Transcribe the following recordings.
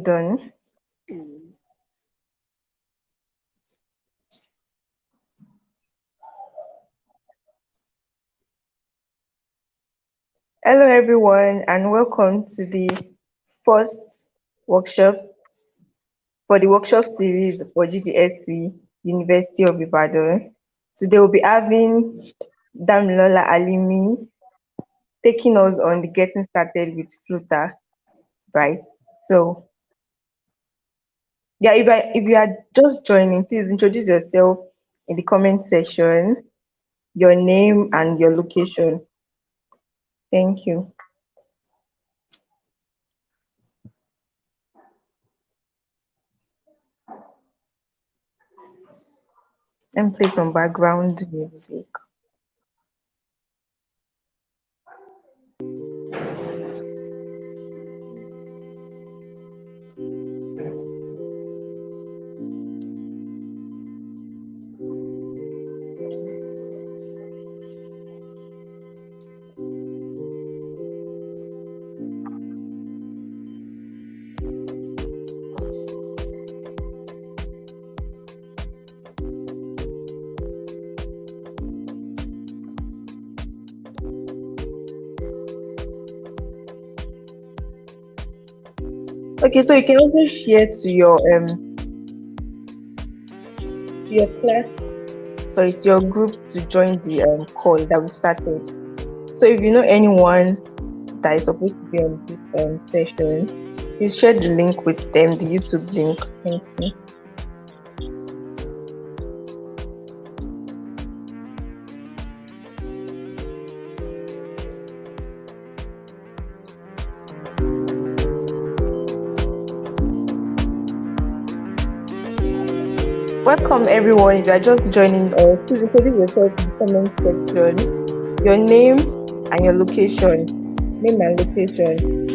Done. Hello, everyone, and welcome to the first workshop for the workshop series for GDSC University of Ibadan. Today, we'll be having Damilola Alimi taking us on the getting started with Flutter, right? So, yeah, if you are just joining, please introduce yourself in the comment section, your name and your location. Thank you. And play some background music. Okay, so you can also share to your class, sorry, to your group to join the call that we've started. So if you know anyone that is supposed to be on this session, please share the link with them, the YouTube link. Thank you. Welcome everyone. If you are just joining us, please introduce yourself in the comment section. Your name and your location. Name and location.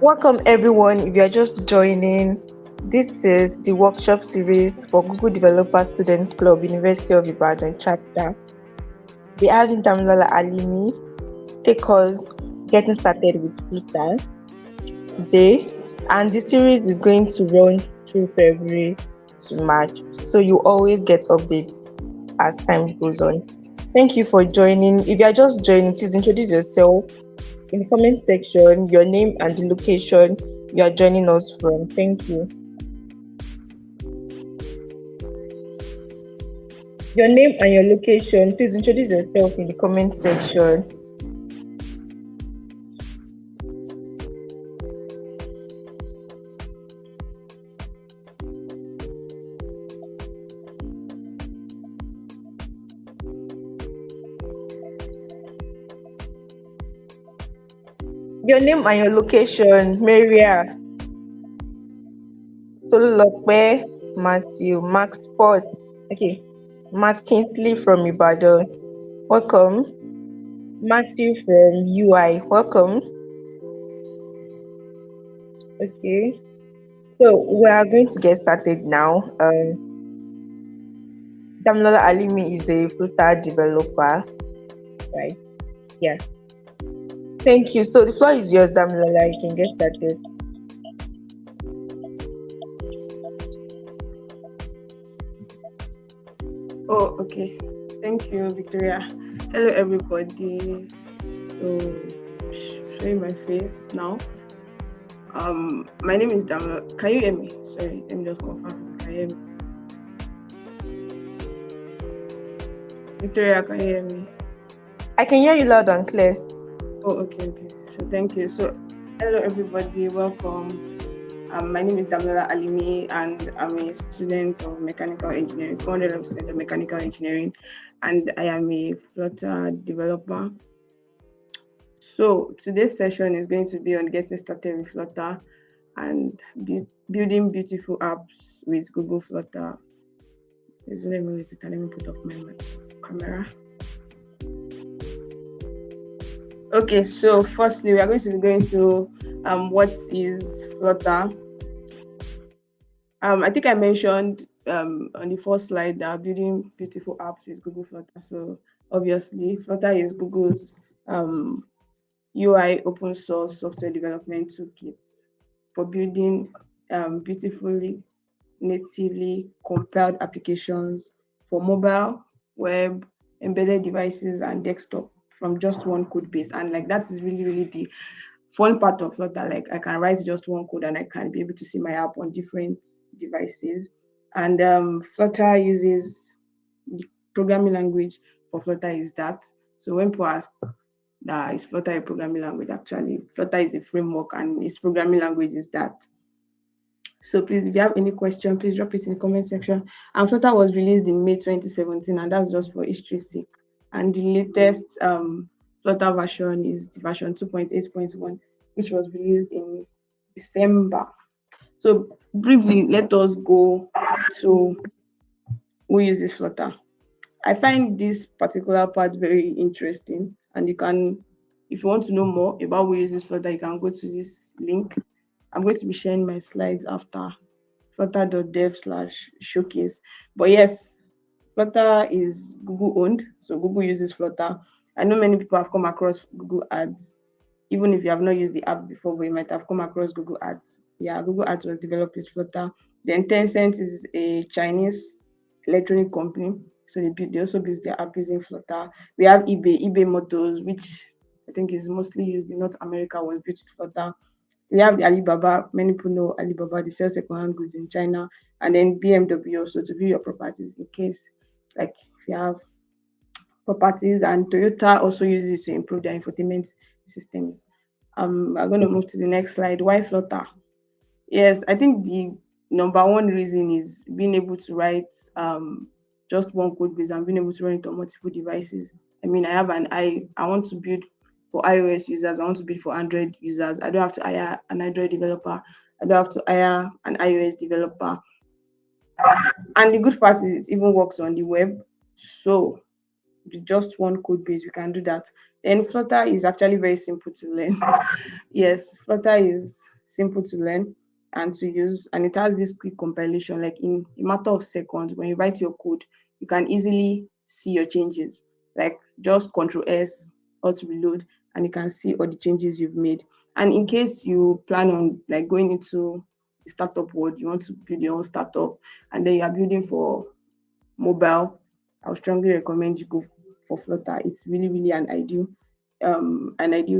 Welcome everyone. If you're just joining, this is the workshop series for Google Developer Students Club, University of Ibadan chapter. We have Damilola Alimi take us getting started with Flutter today, and the series is going to run through February to March, so you always get updates as time goes on. Thank you for joining. If you are just joining, please introduce yourself in the comment section, your name and the location you are joining us from. Thank you. Your name and your location, please introduce yourself in the comment section. Your name and your location, Maria, Tolulope, Matthew, Max Sport. Okay, Matt Kingsley from Ibadan. Welcome. Matthew from UI. Welcome. Okay, so we are going to get started now. Damilola Alimi is a Flutter developer, right? Yeah. Thank you. So the floor is yours, Damilola. You can get started. Oh, okay. Thank you, Victoria. Hello, everybody. So, showing my face now. My name is Damilola. Can you hear me? Sorry, let me just confirm. Can you hear me? Victoria, can you hear me? I can hear you loud and clear. Oh, okay. So, thank you. So, hello, everybody. Welcome. My name is Damilola Alimi, and I'm a student of mechanical engineering, 400 student of mechanical engineering, and I am a Flutter developer. So today's session is going to be on getting started with Flutter and building beautiful apps with Google Flutter. Let me put off my camera. Okay, so firstly, we are going to be going to what is Flutter. I think I mentioned on the first slide that building beautiful apps with Google Flutter. So obviously, Flutter is Google's UI open source software development toolkit for building beautifully natively compiled applications for mobile, web, embedded devices, and desktop from just one code base. And like that is really the fun part of Flutter. Like I can write just one code and I can be able to see my app on different devices. And Flutter uses the programming language for Flutter is that. So when people ask that is Flutter a programming language, actually Flutter is a framework and its programming language is that. So please, if you have any question, please drop it in the comment section. And Flutter was released in May 2017, and that's just for history's sake. And the latest Flutter version is version 2.8.1, which was released in December. So briefly, let us go to who uses Flutter. I find this particular part very interesting, and you can, if you want to know more about who uses Flutter, you can go to this link. I'm going to be sharing my slides after flutter.dev/showcase. But yes, Flutter is Google owned, so Google uses Flutter. I know many people have come across Google Ads, even if you have not used the app before, but you might have come across Google Ads. Yeah, Google Ads was developed with Flutter. Then Tencent is a Chinese electronic company, so they also build their app using Flutter. We have eBay Motors, which I think is mostly used in North America, was built with Flutter. We have the Alibaba. Many people know Alibaba. They sell second-hand goods in China, and then BMW also to view your properties in case, like if you have properties. And Toyota also uses it to improve their infotainment systems. I'm going to move to the next slide. Why Flutter? Yes, I think the number one reason is being able to write just one code base and being able to run it on multiple devices. I mean, I want to build for iOS users, I want to build for Android users. I don't have to hire an Android developer. I don't have to hire an iOS developer. And the good part is it even works on the web. So with just one code base, we can do that. Then Flutter is actually very simple to learn. Yes, Flutter is simple to learn and to use, and it has this quick compilation. Like in a matter of seconds, when you write your code, you can easily see your changes. Like just Control S, Alt reload, and you can see all the changes you've made. And in case you plan on like going into the startup world, you want to build your own startup, and then you are building for mobile, I would strongly recommend you go for Flutter. It's really, really an ideal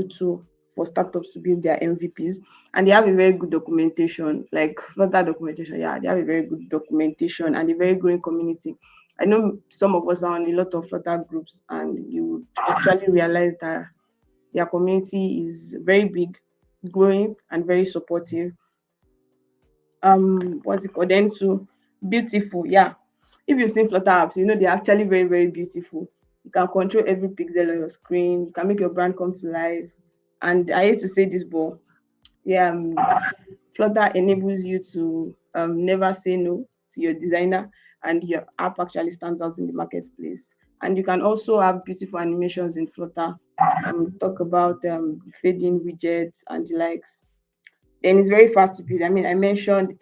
tool for startups to build their MVPs. And they have a very good documentation, like Flutter documentation. Yeah, they have a very good documentation and a very growing community. I know some of us are on a lot of Flutter groups, and you would actually realize that their community is very big, growing, and very supportive. What's it called? Then to beautiful, yeah. If you've seen Flutter apps, you know they're actually very, very beautiful. You can control every pixel on your screen. You can make your brand come to life. And I hate to say this, but yeah, Flutter enables you to never say no to your designer, and your app actually stands out in the marketplace. And you can also have beautiful animations in Flutter. Talk about fading widgets and the likes. Then it's very fast to build. I mean, I mentioned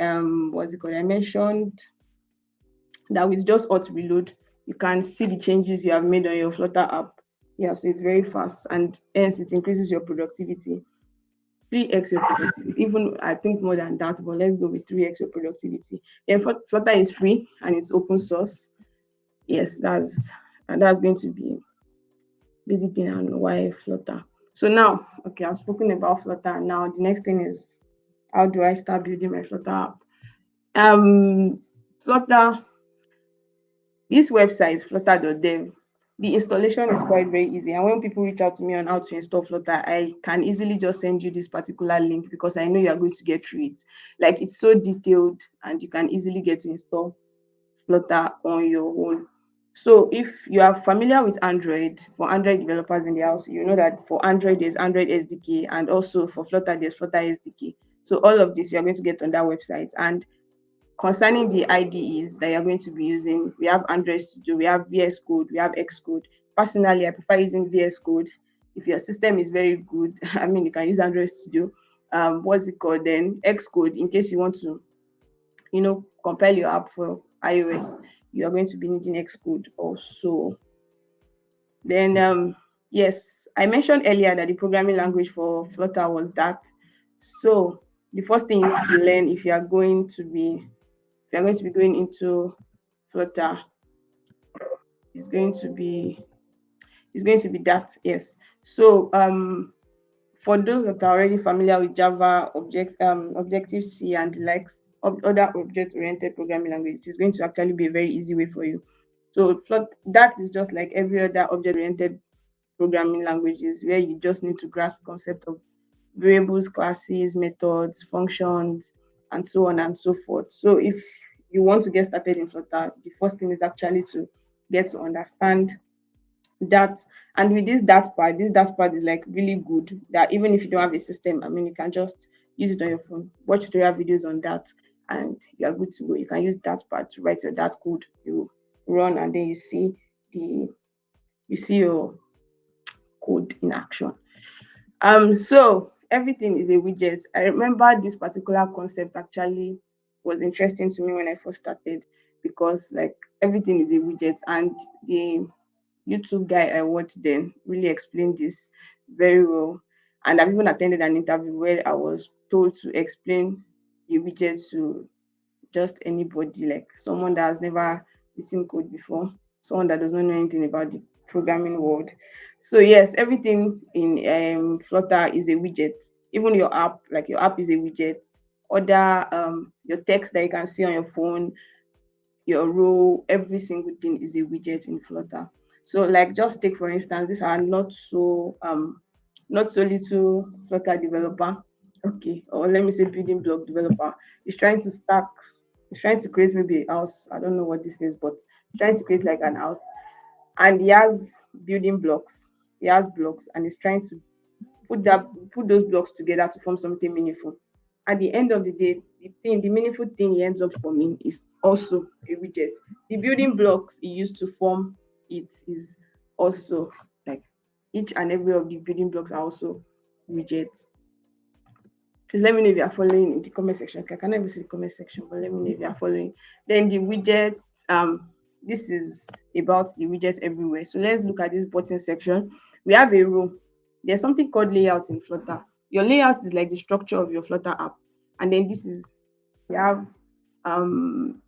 what's it called? I mentioned that with just auto reload, you can see the changes you have made on your Flutter app. Yeah, so it's very fast, and hence it increases your productivity. 3x your productivity, even I think more than that, but let's go with 3x your productivity. Yeah, Flutter is free and it's open source. Yes, that's going to be basic thing on why Flutter. So now, okay, I've spoken about Flutter. Now the next thing is, how do I start building my Flutter app? Flutter, this website is flutter.dev. The installation is quite very easy. And when people reach out to me on how to install Flutter, I can easily just send you this particular link because I know you are going to get through it. Like it's so detailed and you can easily get to install Flutter on your own. So if you are familiar with Android, for Android developers in the house, you know that for Android there's Android SDK, and also for Flutter there's Flutter SDK. So all of this you are going to get on that website. And concerning the IDEs that you're going to be using, we have Android Studio, we have VS Code, we have Xcode. Personally, I prefer using VS Code. If your system is very good, I mean, you can use Android Studio. What's it called then? Xcode, in case you want to, compile your app for iOS, you are going to be needing Xcode also. Then, yes, I mentioned earlier that the programming language for Flutter was Dart. So the first thing you need to learn if you are going to be going into Flutter, is going to be that. Yes. So for those that are already familiar with Java, Objective C and the likes of other object-oriented programming languages, it's going to actually be a very easy way for you. So that is just like every other object-oriented programming languages, where you just need to grasp the concept of variables, classes, methods, functions, and so on and so forth. So if you want to get started in Flutter, the first thing is actually to get to understand that. And with this that part is like really good, that even if you don't have a system, I mean, you can just use it on your phone, watch tutorial videos on that, and you are good to go. You can use that part to write your that code, you run, and then you see your code in action. So everything is a widget. I remember this particular concept actually was interesting to me when I first started, because like everything is a widget, and the YouTube guy I watched then really explained this very well. And I've even attended an interview where I was told to explain a widget to just anybody, like someone that has never written code before, someone that does not know anything about the programming world. So yes, everything in Flutter is a widget. Even your app, like your app is a widget. Other your text that you can see on your phone, your role, every single thing is a widget in Flutter. So like just take for instance, these are not so little Flutter developer. Okay, or let me say building block developer is trying to stack, is trying to create maybe a house. I don't know what this is, but trying to create like an house. And he has building blocks. He has blocks and he's trying to put those blocks together to form something meaningful. At the end of the day, the meaningful thing he ends up forming is also a widget. The building blocks he used to form it is also like each and every of the building blocks are also widgets. Please let me know if you are following in the comment section. Okay, I cannot even see the comment section, but let me know if you are following. Then the widget, this is about the widgets everywhere. So let's look at this button section. We have a row. There's something called layout in Flutter. Your layout is like the structure of your Flutter app. And then this is, um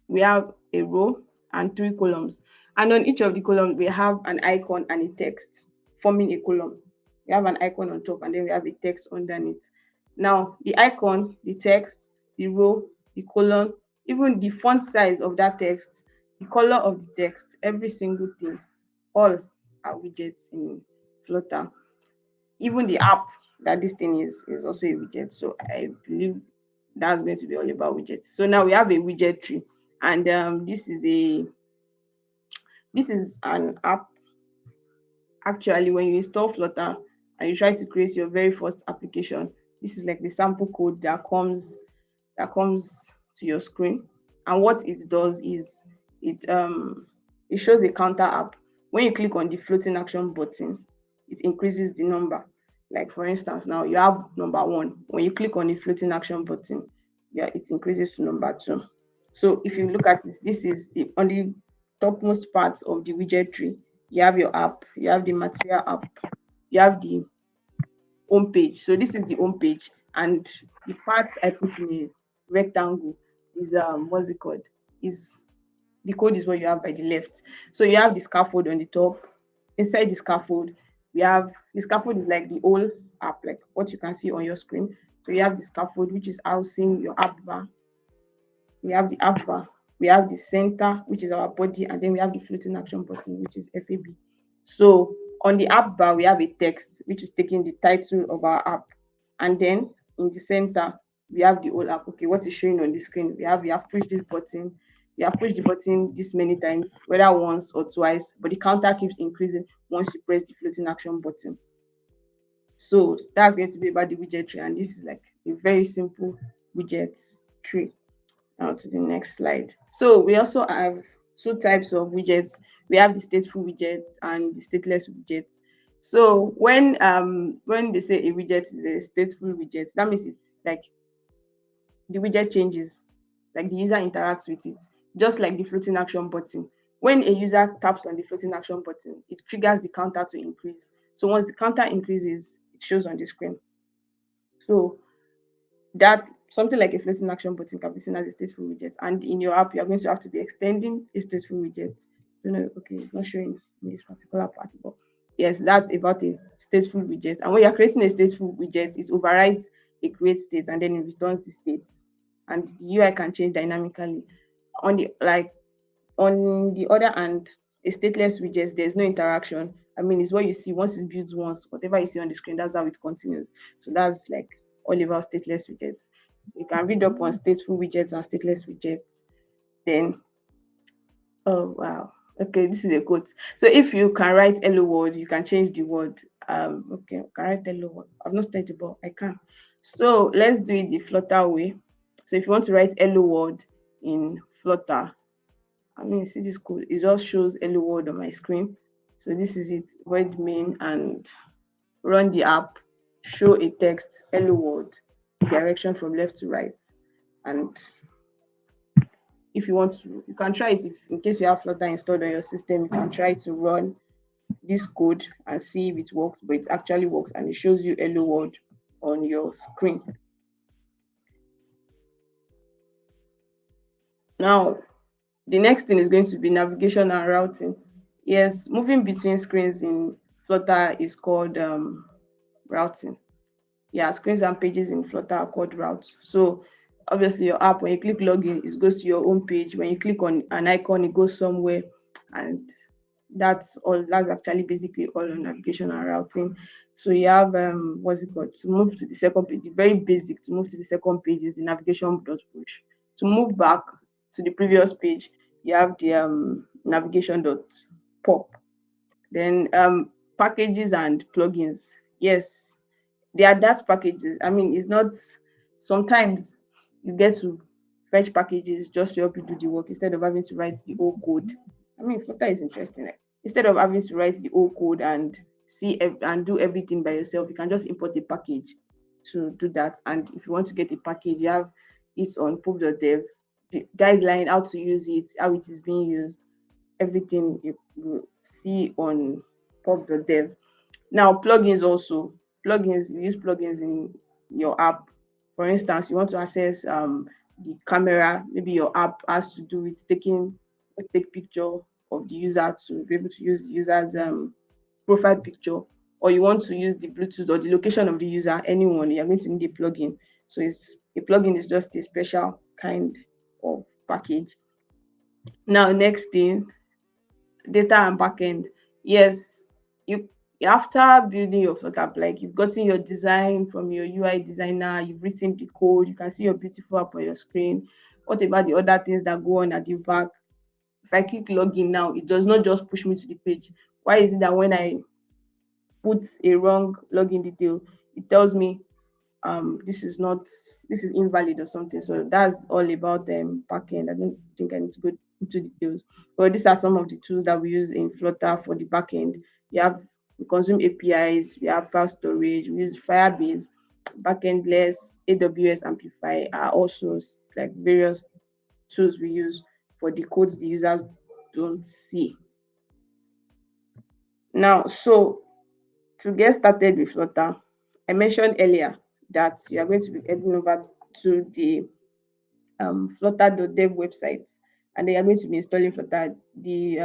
we have a row and 3 columns. And on each of the columns, we have an icon and a text forming a column. We have an icon on top and then we have a text underneath. Now, the icon, the text, the row, the column, even the font size of that text, the color of the text, every single thing, all are widgets in Flutter. Even the app that this thing is also a widget. So I believe that's going to be all about widgets. So now we have a widget tree, and this is an app. Actually, when you install Flutter and you try to create your very first application, this is like the sample code that comes to your screen. And what it does is it shows a counter app. When you click on the floating action button, it increases the number. Like for instance, now you have number 1. When you click on the floating action button, yeah, it increases to number 2. So if you look at it, this is on the topmost part of the widget tree. You have your app, you have the material app, you have the home page. So this is the home page, and the part I put in a rectangle is what's it called? Is the code is what you have by the left. So you have the scaffold on the top. Inside the scaffold, we have the scaffold is like the whole app, like what you can see on your screen. So you have the scaffold, which is housing your app bar. We have the app bar. We have the center, which is our body, and then we have the floating action button, which is FAB. So on the app bar, we have a text, which is taking the title of our app. And then in the center, we have the whole app. Okay, what is showing on the screen? We have pushed this button. We have pushed the button this many times, whether once or twice, but the counter keeps increasing once you press the floating action button. So that's going to be about the widget tree, and this is like a very simple widget tree. Now to the next slide. So we also have 2 types of widgets. We have the stateful widget and the stateless widget. So when they say a widget is a stateful widget, that means it's like the widget changes, like the user interacts with it, just like the floating action button. When a user taps on the floating action button, it triggers the counter to increase. So once the counter increases, it shows on the screen. So that something like a floating action button can be seen as a stateful widget. And in your app, you're going to have to be extending a stateful widget. You know, okay, it's not showing in this particular part, but yes, that's about a stateful widget. And when you're creating a stateful widget, it overrides a create state and then it returns the state. And the UI can change dynamically. On the other hand, a stateless widget, there's no interaction. I mean, it's what you see once it's built once, whatever you see on the screen, that's how it continues. So that's like all about stateless widgets. So you can read up on stateful widgets and stateless widgets. Then, oh wow, okay, this is a quote. So if you can write hello world, you can change the word. Okay, I can write hello world. I've not studied, but I can. So let's do it the Flutter way. So if you want to write hello world in Flutter, I mean, see this code. It just shows hello world on my screen. So this is it. Void main and run the app. Show a text hello world direction from left to right. And if you want to, you can try it. If in case you have Flutter installed on your system, you can try to run this code and see if it works. But it actually works, and it shows you hello world on your screen. Now, the next thing is going to be navigation and routing. Yes, moving between screens in Flutter is called routing. Yeah, screens and pages in Flutter are called routes. So obviously your app, when you click login, it goes to your home page. When you click on an icon, it goes somewhere. And that's all. That's actually basically all on navigation and routing. So you have what's it called? To move to the second page, the very basic to move to the second page is the navigation dot push. To move back to the previous page, you have the navigation dot pop. Then packages and plugins. Yes, they are that packages. I mean, it's not sometimes you get to fetch packages just to help you do the work instead of having to write the whole code. I mean, Flutter is interesting. Like, instead of having to write the whole code and and do everything by yourself, you can just import a package to do that. And if you want to get a package, you have it on pub.dev, the guideline, how to use it, how it is being used, everything you will see on pub.dev. Now, plugins also. Plugins, you use plugins in your app. For instance, you want to access the camera, maybe your app has to do with taking, let's take picture of the user to be able to use the user's profile picture, or you want to use the Bluetooth or the location of the user, anyone, you're going to need a plugin. So it's a plugin is just a special kind of package. Now, next thing, data and backend. Yes, you after building your Flutter app, like you've gotten your design from your UI designer, you've written the code, you can see your beautiful app on your screen. What about the other things that go on at the back? If I click login now, it does not just push me to the page. Why is it that when I put a wrong login detail, it tells me this is not, this is invalid or something? So that's all about backend. I don't think I need to go into details, but these are some of the tools that we use in Flutter for the backend. You have, we consume APIs, we have file storage, we use Firebase, backendless, AWS Amplify are also like various tools we use for the codes the users don't see. Now, so to get started with Flutter, I mentioned earlier that you are going to be heading over to the flutter.dev website, and then you're going to be installing Flutter. The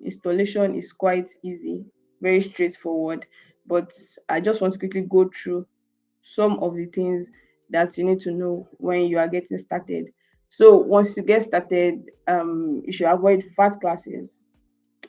installation is quite easy, very straightforward, but I just want to quickly go through some of the things that you need to know when you are getting started. So once you get started, you should avoid fat classes.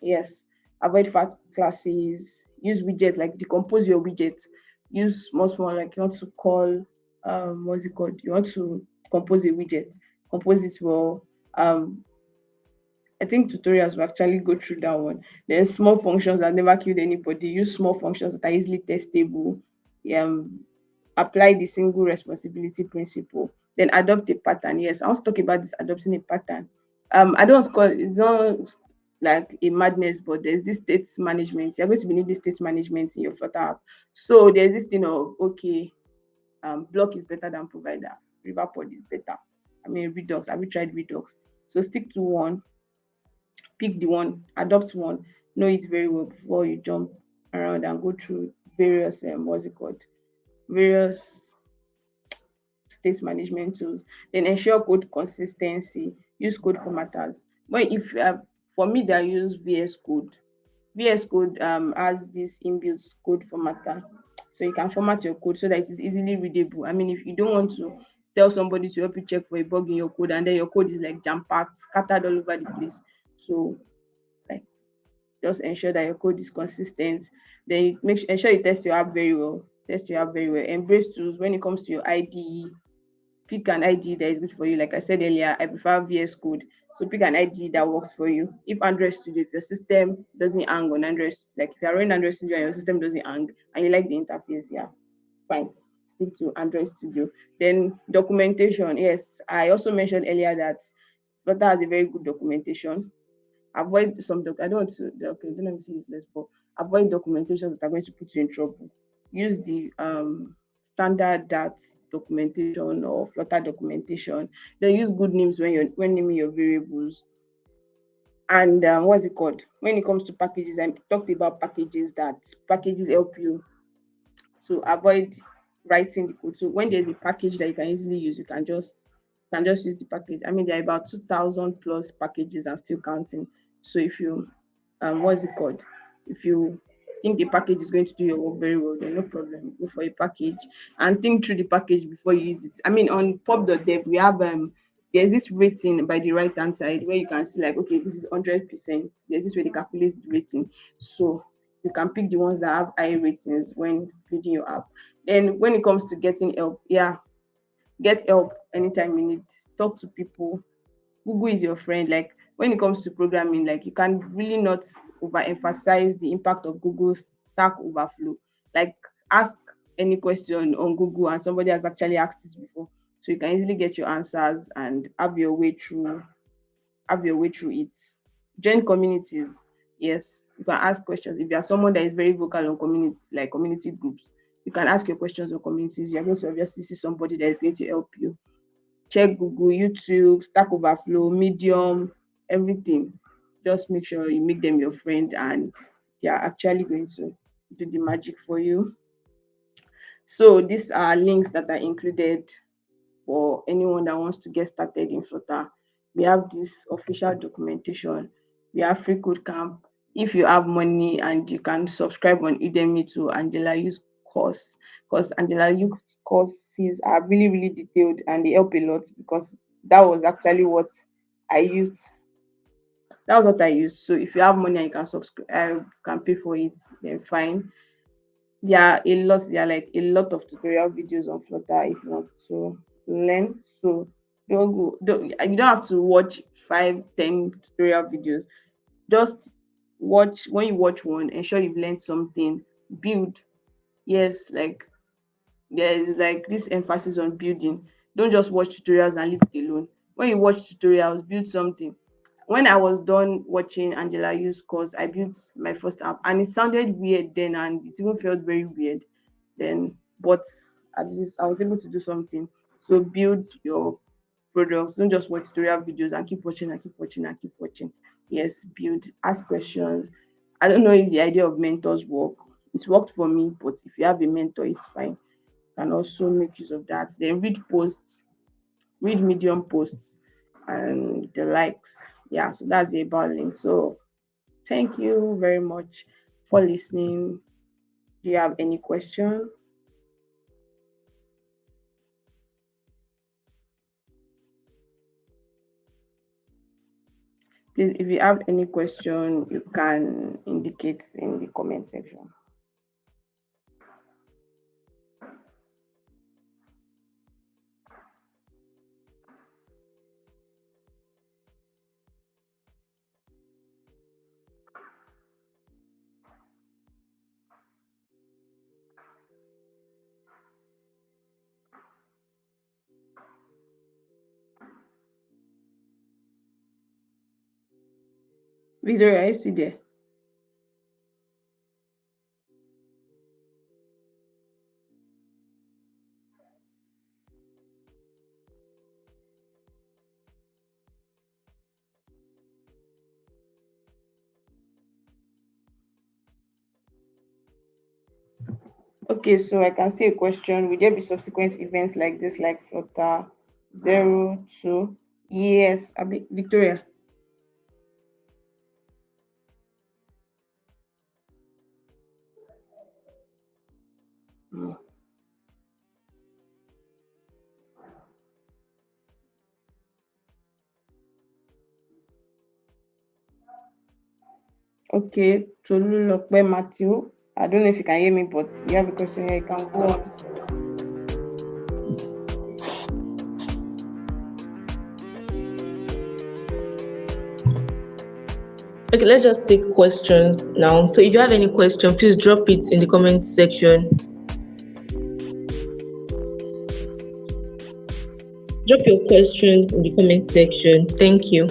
Yes, avoid fat classes. Use widgets, like decompose your widgets. Use small, like you want to call what's it called? You want to compose a widget, compose it well. I think tutorials will actually go through that one. Then small functions that never killed anybody. Use small functions that are easily testable. Um, Apply the single responsibility principle. Then adopt a pattern. Yes, I want to talk about this adopting a pattern. I don't call it's not like a madness, but there's this state management. You're going to be needing state management in your Flutter app. So there's this thing of, okay, block is better than provider. Riverpod is better. I mean, Redux. Have you tried Redux? So stick to one, pick the one, adopt one, know it very well before you jump around and go through various what's it called? Various state management tools. Then ensure code consistency. Use code formatters. When if for me, I use VS Code. VS Code has this inbuilt code formatter, so you can format your code so that it is easily readable. I mean, if you don't want to tell somebody to help you check for a bug in your code, and then your code is like jam packed, scattered all over the place, so like just ensure that your code is consistent. Then ensure you test your app very well. Test your app very well. Embrace tools when it comes to your IDE. Pick an IDE that is good for you. Like I said earlier, I prefer VS Code. So pick an IDE that works for you. If Android Studio, if your system doesn't hang on Android, like if you're running Android Studio and your system doesn't hang and you like the interface, yeah, fine. Stick to Android Studio. Then documentation. Yes, I also mentioned earlier that Flutter has a very good documentation. Avoid some I don't want to okay, don't let me say useless, but avoid documentations that are going to put you in trouble. Use the standard that documentation or Flutter documentation. Then use good names when naming your variables. And what's it called? When it comes to packages, I talked about packages, that packages help you to avoid writing the code. So when there's a package that you can easily use, you can just use the package. I mean, there are about 2,000 plus packages and still counting. So if you what's it called? If you think the package is going to do your work very well, then no problem. Go for a package and think through the package before you use it. I mean, on pub.dev, we have there's this rating by the right hand side where you can see like, okay, this is 100%. There's this way they calculate the rating. So you can pick the ones that have high ratings when building your app. Then when it comes to getting help, yeah, get help anytime you need. Talk to people. Google is your friend. Like when it comes to programming, like you can really not overemphasize the impact of Google's Stack Overflow. Like ask any question on Google and somebody has actually asked it before. So you can easily get your answers and have your way through it. Join communities. Yes, you can ask questions. If you are someone that is very vocal on community, like community groups, you can ask your questions or communities. You're going to obviously see somebody that is going to help you. Check Google, YouTube, Stack Overflow, Medium, everything. Just make sure you make them your friend and they are actually going to do the magic for you. So these are links that are included for anyone that wants to get started in Flutter. We have this official documentation. We have free code camp. If you have money and you can subscribe on Udemy to Angela Yu's course, because Angela Yu's courses are really, really detailed and they help a lot because that was actually what I used. That was what I used. So if you have money and you can subscribe, can pay for it, then fine. There are like a lot of tutorial videos on Flutter if you want to learn. So you don't have to watch 5, 10 tutorial videos. Just watch. When you watch one, ensure you've learned something. Build. Yes, like there is like this emphasis on building. Don't just watch tutorials and leave it alone. When you watch tutorials, build something. When I was done watching Angela Yu's course, I built my first app and it sounded weird then and it even felt very weird then, but at least I was able to do something. So build your products. Don't just watch tutorial videos and keep watching and keep watching and keep watching. Yes, build, ask questions. I don't know if the idea of mentors work. It's worked for me, but if you have a mentor, it's fine. You can also make use of that. Then read posts, read Medium posts and the likes. Yeah, so that's the about link. So thank you very much for listening. Do you have any question? Please, if you have any question, you can indicate in the comment section. Victoria, are you still there? Okay, so I can see a question. Will there be subsequent events like this, like Flutter 02? Yes, Victoria. Mm. Okay, Tolulope Matthew. I don't know if you can hear me, but you have a question here. You can go on. Okay, let's just take questions now. So if you have any question, please drop it in the comment section. Drop your questions in the comment section. Thank you.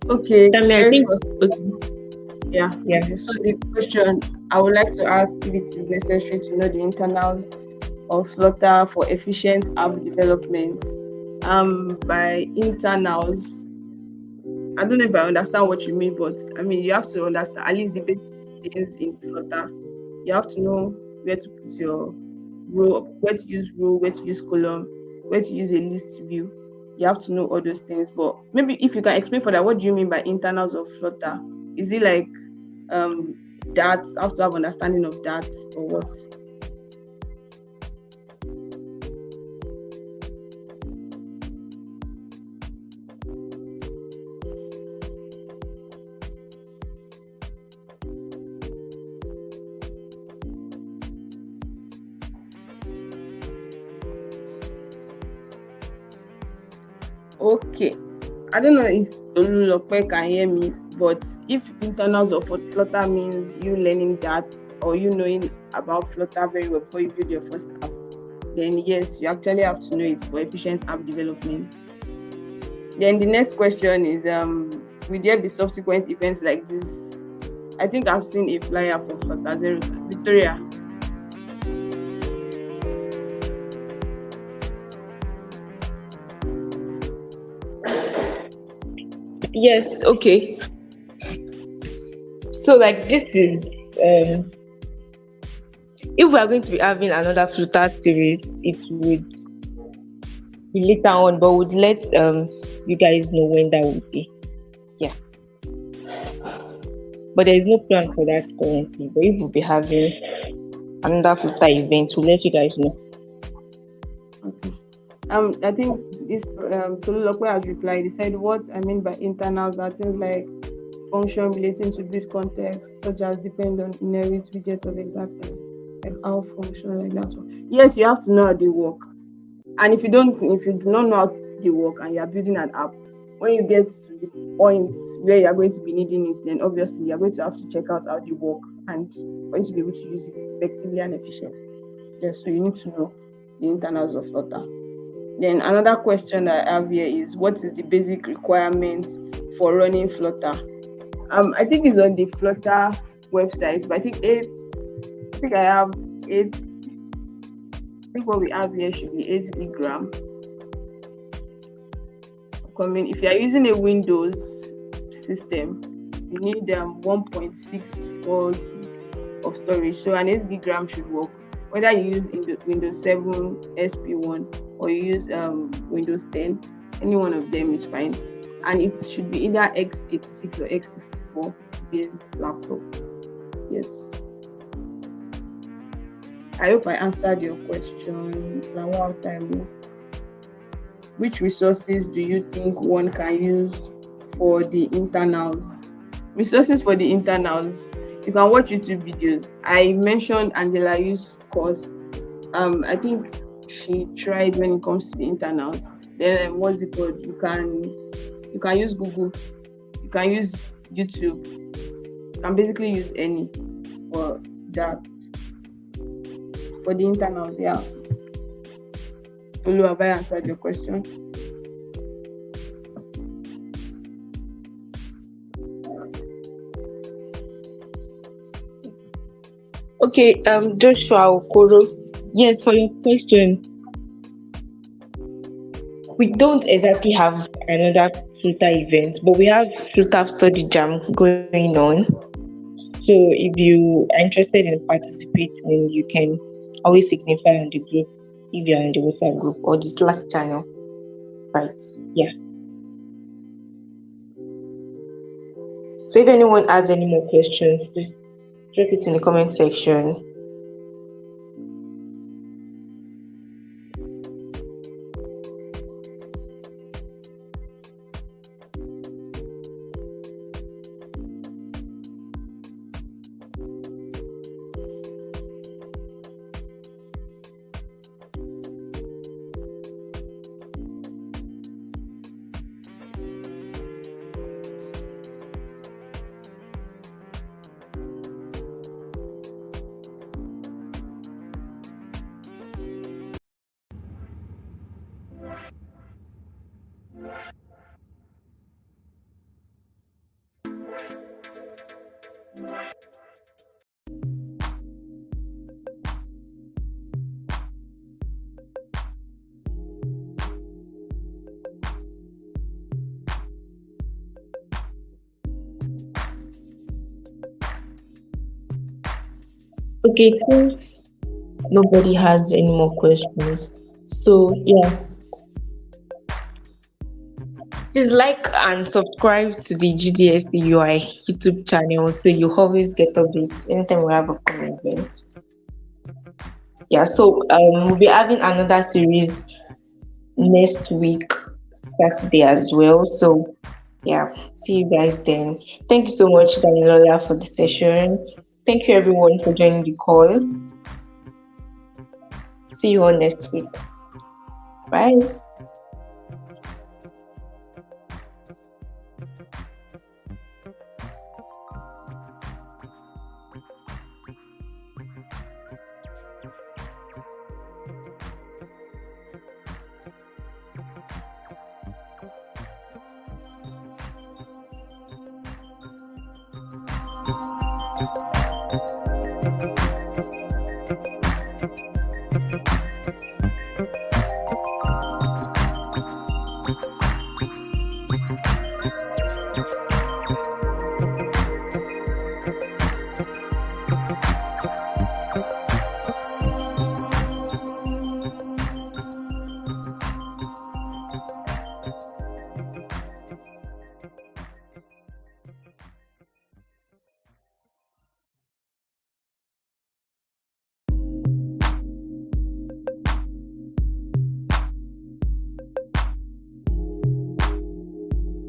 Okay. I think, yeah. So the question I would like to ask if it is necessary to know the internals of Flutter for efficient app development. By internals, I don't know if I understand what you mean, but I mean you have to understand at least the basic things in Flutter. You have to know where to put your row, where to use row, where to use column, where to use a list view. You have to know all those things. But maybe if you can explain for that, what do you mean by internals of Flutter? Is it like that? I have to have understanding of that or what? Okay. I don't know if Olulope can hear me, But if internals of Flutter means you learning that or you knowing about Flutter very well before you build your first app, then yes, you actually have to know it for efficient app development. Then the next question is, will there be subsequent events like this? I think I've seen a flyer for Flutter Zero. Victoria. Yes, okay. So like this is if we are going to be having another Flutter series, it would be later on, but would let you guys know when that would be. Yeah. But there is no plan for that currently. But if we'll be having another Flutter event, we'll let you guys know. Okay. I think this Tolulokwe has replied. He said, what I mean by internals are things like function relating to build context, such as depend on inherit widget of exact type, like how function like that one. Yes, you have to know how they work. And if you do not know how they work and you are building an app, when you get to the point where you are going to be needing it, then obviously you are going to have to check out how they work and for you to be able to use it effectively and efficiently. Yes, so you need to know the internals of Flutter. Then another question that I have here is, what is the basic requirement for running Flutter? I think it's on the Flutter website, but I think I have 8. I think what we have here should be 8 gig RAM. If you are using a Windows system, you need 1.64 gig of storage. So an 8 gig RAM should work, whether you use Windows 7 SP1 or you use Windows 10. Any one of them is fine, and it should be either x86 or x64 based laptop. Yes. I hope I answered your question. Now, one time, which resources do you think one can use for the internals? Resources for the internals, you can watch YouTube videos. I mentioned Angela Yu's course. I think she tried when it comes to the internals. Then what's it called? You can use Google, you can use YouTube, you can basically use any for that. For the internals, yeah. Olu, have I answered your question? Okay, Joshua Okoro. Yes, for your question. We don't exactly have another Flutter event, but we have Flutter Study Jam going on. So if you are interested in participating, you can always signify on the group if you're in the WhatsApp group or the Slack channel. Right. Yeah. So if anyone has any more questions, please drop it in the comment section. Okay, it seems nobody has any more questions. So yeah. Please like and subscribe to the GDSC UI YouTube channel so you always get updates anytime we have a upcoming event. Yeah, so we'll be having another series next week, Saturday as well. So yeah, see you guys then. Thank you so much, Damilola, for the session. Thank you everyone for joining the call. See you all next week. Bye.